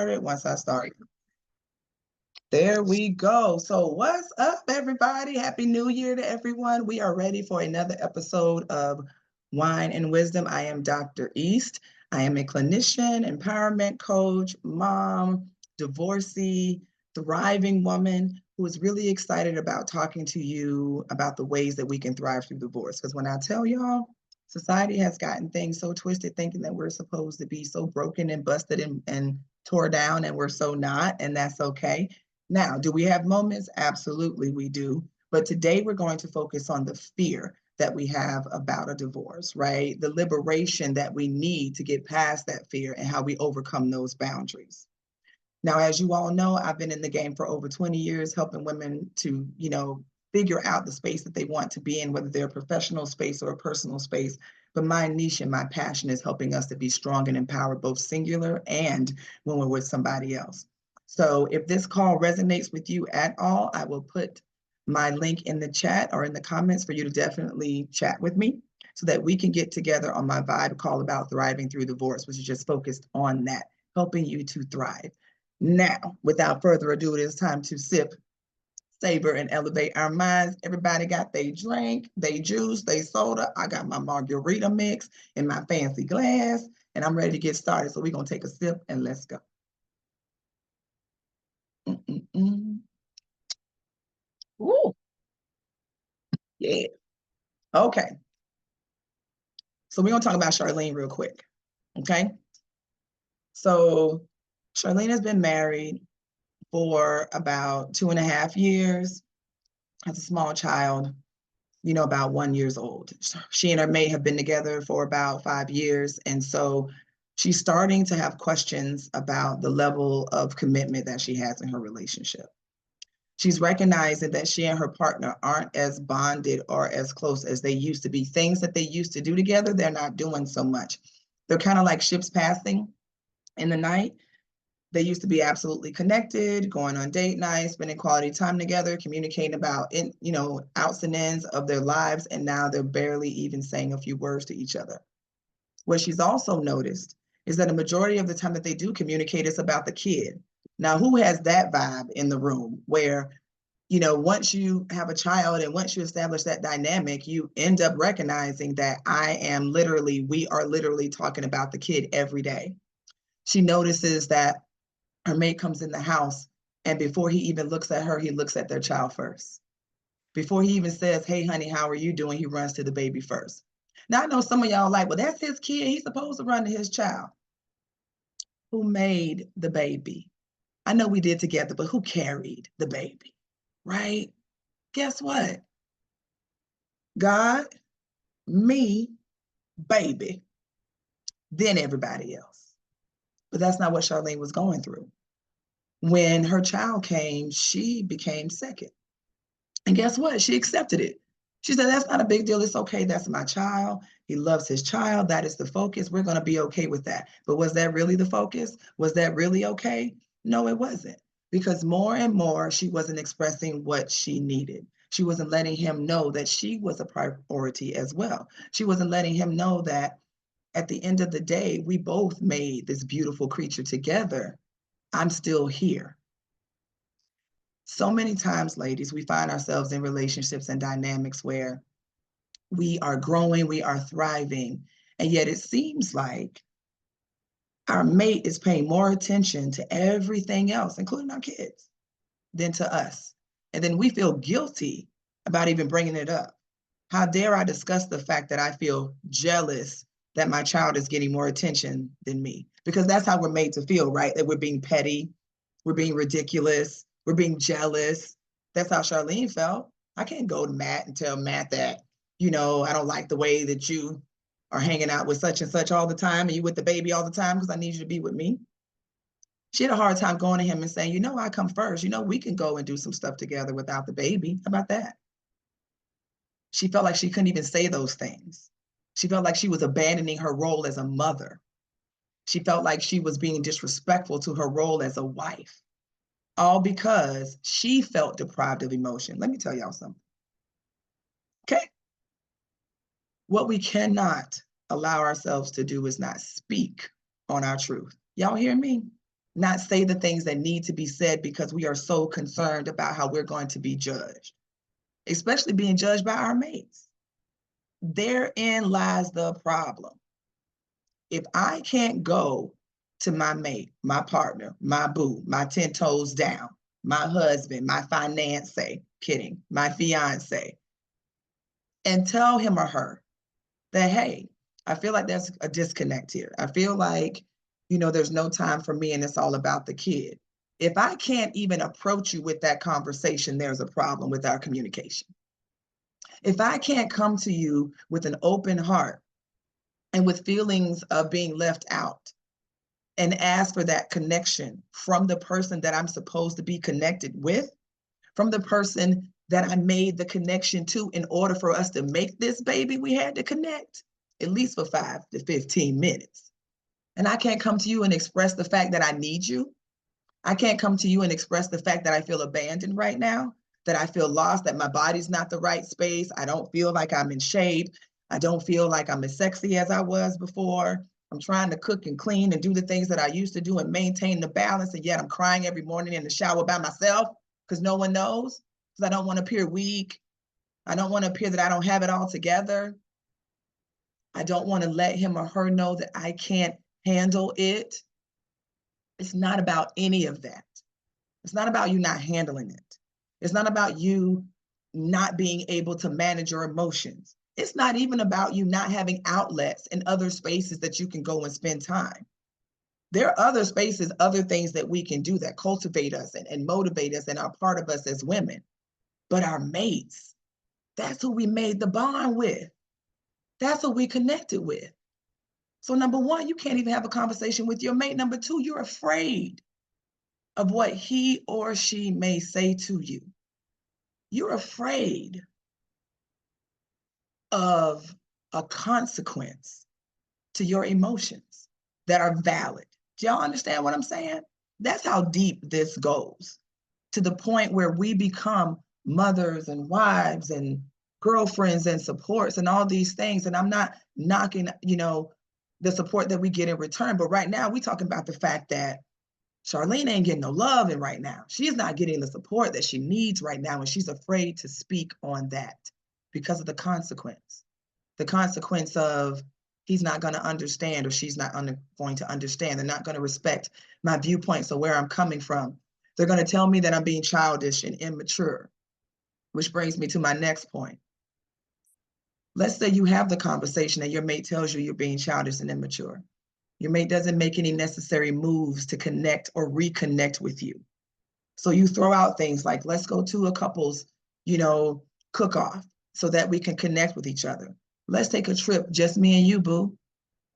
once I start. There we go. So what's up, everybody? Happy New Year to everyone. We are ready for another episode of Wine and Wisdom. I am Dr. East. I am a clinician, empowerment coach, mom, divorcee, thriving woman who is really excited about talking to you about the ways that we can thrive through divorce. Because when I tell y'all, society has gotten things so twisted, thinking that we're supposed to be so broken and busted and tore down, and we're so not, and that's okay. Now, do we have moments? Absolutely, we do. But today we're going to focus on the fear that we have about a divorce, right? The liberation that we need to get past that fear and how we overcome those boundaries. Now, as you all know, I've been in the game for over 20 years, helping women to, figure out the space that they want to be in, whether they're a professional space or a personal space. But my niche and my passion is helping us to be strong and empowered, both singular and when we're with somebody else. So if this call resonates with you at all, I will put my link in the chat or in the comments for you to definitely chat with me so that we can get together on my vibe call about thriving through divorce, which is just focused on that, helping you to thrive. Now, without further ado, it is time to sip, savor, and elevate our minds. Everybody got their drink, their juice, their soda. I got my margarita mix in my fancy glass, and I'm ready to get started. So we're going to take a sip and let's go. Ooh, yeah. Okay. So we're going to talk about Charlene real quick. Okay. So Charlene has been married for about 2.5 years, has a small child, about 1 year old. She and her mate have been together for about 5 years. And so she's starting to have questions about the level of commitment that she has in her relationship. She's recognizing that she and her partner aren't as bonded or as close as they used to be. Things that they used to do together, they're not doing so much. They're kind of like ships passing in the night. They used to be absolutely connected, going on date nights, spending quality time together, communicating about, outs and ins of their lives. And now they're barely even saying a few words to each other. What she's also noticed is that a majority of the time that they do communicate is about the kid. Now, who has that vibe in the room where, once you have a child and once you establish that dynamic, you end up recognizing that we are literally talking about the kid every day. She notices that her mate comes in the house, and before he even looks at her, he looks at their child first. Before he even says, "Hey, honey, how are you doing?" he runs to the baby first. Now, I know some of y'all are like, well, that's his kid. He's supposed to run to his child. Who made the baby? I know we did together, but who carried the baby, right? Guess what? God, me, baby, then everybody else. But that's not what Charlene was going through. When her child came, she became second. And guess what? She accepted it. She said, that's not a big deal. It's okay. That's my child. He loves his child. That is the focus. We're going to be okay with that. But was that really the focus? Was that really okay? No, it wasn't. Because more and more, she wasn't expressing what she needed. She wasn't letting him know that she was a priority as well. She wasn't letting him know that at the end of the day, we both made this beautiful creature together. I'm still here. So many times, ladies, we find ourselves in relationships and dynamics where we are growing, we are thriving, and yet it seems like our mate is paying more attention to everything else, including our kids, than to us. And then we feel guilty about even bringing it up. How dare I discuss the fact that I feel jealous that my child is getting more attention than me? Because that's how we're made to feel, right? That we're being petty, we're being ridiculous, we're being jealous. That's how Charlene felt. I can't go to Matt and tell Matt that, I don't like the way that you are hanging out with such and such all the time and you with the baby all the time because I need you to be with me. She had a hard time going to him and saying, I come first. We can go and do some stuff together without the baby. How about that? She felt like she couldn't even say those things. She felt like she was abandoning her role as a mother. She felt like she was being disrespectful to her role as a wife, all because she felt deprived of emotion. Let me tell y'all something. Okay? What we cannot allow ourselves to do is not speak on our truth. Y'all hear me? not say the things that need to be said because we are so concerned about how we're going to be judged, especially being judged by our mates. Therein lies the problem. If I can't go to my mate, my partner, my boo, my 10 toes down, my husband, my fiancé, kidding, my fiance, and tell him or her that, hey, I feel like there's a disconnect here. I feel like, there's no time for me and it's all about the kid. If I can't even approach you with that conversation, there's a problem with our communication. If I can't come to you with an open heart and with feelings of being left out and ask for that connection from the person that I'm supposed to be connected with, from the person that I made the connection to, in order for us to make this baby, we had to connect at least for 5 to 15 minutes. And I can't come to you and express the fact that I need you. I can't come to you and express the fact that I feel abandoned right now, that I feel lost, that my body's not the right space. I don't feel like I'm in shape. I don't feel like I'm as sexy as I was before. I'm trying to cook and clean and do the things that I used to do and maintain the balance. And yet I'm crying every morning in the shower by myself because no one knows, because I don't want to appear weak. I don't want to appear that I don't have it all together. I don't want to let him or her know that I can't handle it. It's not about any of that. It's not about you not handling it. It's not about you not being able to manage your emotions. It's not even about you not having outlets and other spaces that you can go and spend time. There are other spaces, other things that we can do that cultivate us and motivate us and are part of us as women. But our mates, that's who we made the bond with. That's who we connected with. So number one, you can't even have a conversation with your mate. Number two, you're afraid of what he or she may say to you. You're afraid of a consequence to your emotions that are valid. Do y'all understand what I'm saying? That's how deep this goes, to the point where we become mothers and wives and girlfriends and supports and all these things. And I'm not knocking, the support that we get in return. But right now, we're talking about the fact that Charlene ain't getting no love in right now. She's not getting the support that she needs right now, and she's afraid to speak on that because of the consequence. The consequence of he's not going to understand or she's not going to understand. They're not going to respect my viewpoints or where I'm coming from. They're going to tell me that I'm being childish and immature, which brings me to my next point. Let's say you have the conversation and your mate tells you you're being childish and immature. Your mate doesn't make any necessary moves to connect or reconnect with you. So you throw out things like, let's go to a couple's, cook-off so that we can connect with each other. Let's take a trip, just me and you, boo.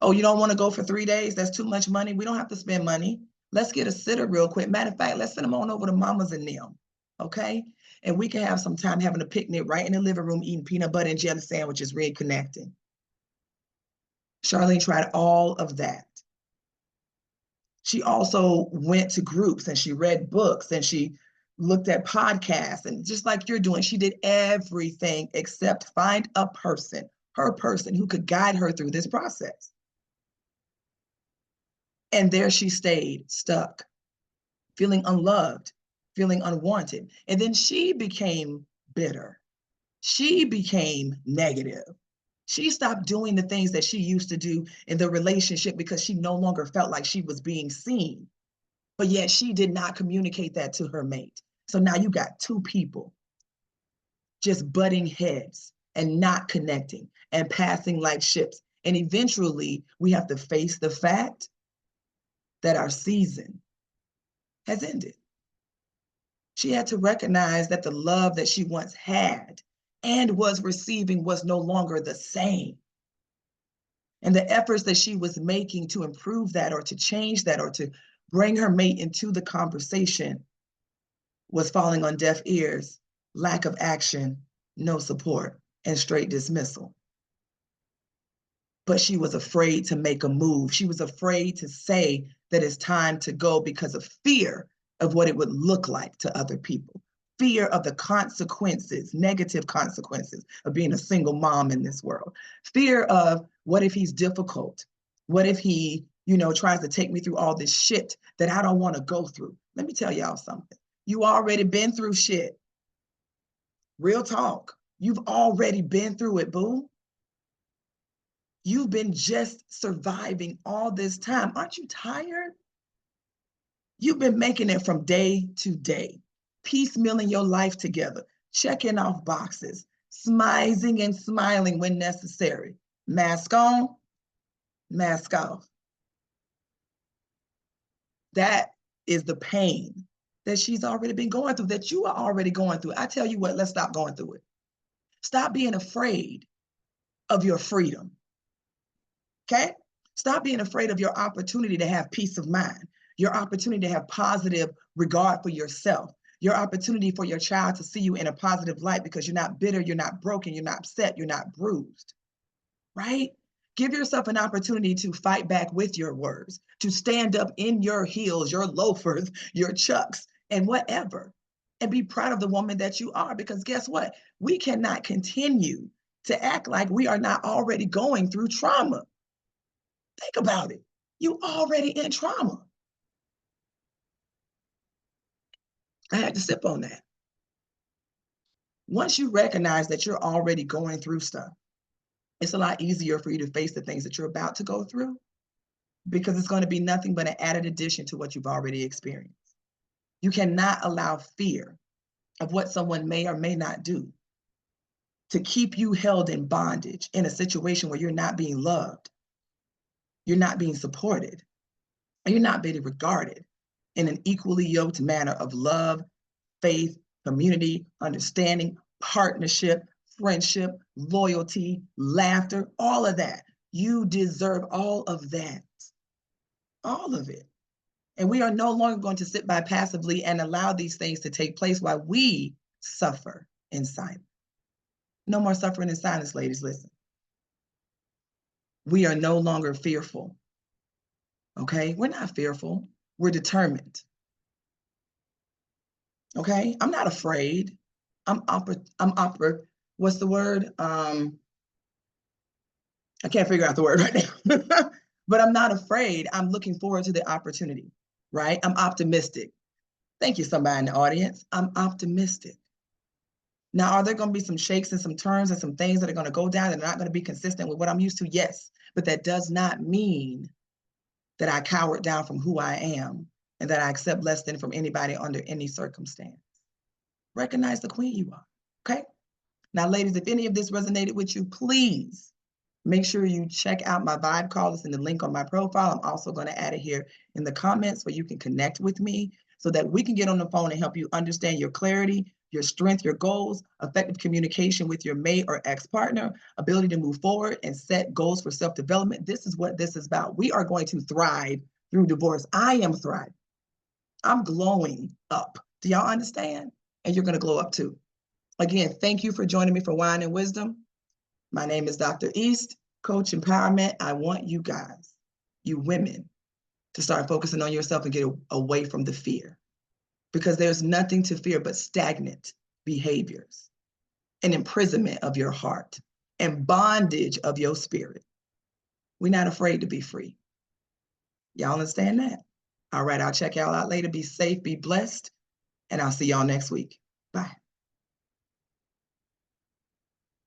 Oh, you don't want to go for 3 days? That's too much money. We don't have to spend money. Let's get a sitter real quick. Matter of fact, let's send them on over to Mama's and them, okay? And we can have some time having a picnic right in the living room, eating peanut butter and jelly sandwiches, reconnecting. Charlene tried all of that. She also went to groups and she read books and she looked at podcasts, and just like you're doing, she did everything except find a person, her person, who could guide her through this process. And there she stayed, stuck, feeling unloved, feeling unwanted. And then she became bitter. She became negative. She stopped doing the things that she used to do in the relationship because she no longer felt like she was being seen. But yet she did not communicate that to her mate. So now you got two people just butting heads and not connecting and passing like ships. And eventually we have to face the fact that our season has ended. She had to recognize that the love that she once had and was receiving was no longer the same. And the efforts that she was making to improve that or to change that or to bring her mate into the conversation was falling on deaf ears, lack of action, no support, and straight dismissal. But she was afraid to make a move. She was afraid to say that it's time to go because of fear of what it would look like to other people. Fear of the consequences, negative consequences of being a single mom in this world. Fear of what if he's difficult? What if he tries to take me through all this shit that I don't want to go through. Let me tell y'all something. You already been through shit. Real talk. You've already been through it, boo. You've been just surviving all this time. Aren't you tired? You've been making it from day to day, piecemealing your life together, checking off boxes, smizing and smiling when necessary. Mask on, mask off. That is the pain that she's already been going through, that you are already going through. I tell you what, let's stop going through it. Stop being afraid of your freedom. Okay? Stop being afraid of your opportunity to have peace of mind, your opportunity to have positive regard for yourself, your opportunity for your child to see you in a positive light because you're not bitter, you're not broken, you're not upset, you're not bruised, right? Give yourself an opportunity to fight back with your words, to stand up in your heels, your loafers, your chucks, and whatever, and be proud of the woman that you are, because guess what? We cannot continue to act like we are not already going through trauma. Think about it. You already in trauma. I had to sip on that. Once you recognize that you're already going through stuff, it's a lot easier for you to face the things that you're about to go through, because it's going to be nothing but an added addition to what you've already experienced. You cannot allow fear of what someone may or may not do to keep you held in bondage in a situation where you're not being loved, you're not being supported, and you're not being regarded in an equally yoked manner of love, faith, community, understanding, partnership, friendship, loyalty, laughter, all of that. You deserve all of that. All of it. And we are no longer going to sit by passively and allow these things to take place while we suffer in silence. No more suffering in silence, ladies, listen. We are no longer fearful. Okay? We're not fearful. We're determined. Okay? I'm not afraid. What's the word? I can't figure out the word right now. But I'm not afraid. I'm looking forward to the opportunity, right? I'm optimistic. Thank you, somebody in the audience. I'm optimistic. Now, are there going to be some shakes and some turns and some things that are going to go down that are not going to be consistent with what I'm used to? Yes. But that does not mean that I cowered down from who I am and that I accept less than from anybody under any circumstance. Recognize the queen you are. Okay? Now, ladies, if any of this resonated with you, please make sure you check out my vibe call. It's in the link on my profile. I'm also going to add it here in the comments where you can connect with me so that we can get on the phone and help you understand your clarity, your strength, your goals, effective communication with your mate or ex-partner, ability to move forward and set goals for self-development. This is what this is about. We are going to thrive through divorce. I am thriving. I'm glowing up. Do y'all understand? And you're going to glow up too. Again, thank you for joining me for Wine and Wisdom. My name is Dr. East, Coach Empowerment. I want you guys, you women, to start focusing on yourself and get away from the fear, because there's nothing to fear but stagnant behaviors and imprisonment of your heart and bondage of your spirit. We're not afraid to be free. Y'all understand that? All right, I'll check y'all out later. Be safe, be blessed, and I'll see y'all next week. Bye.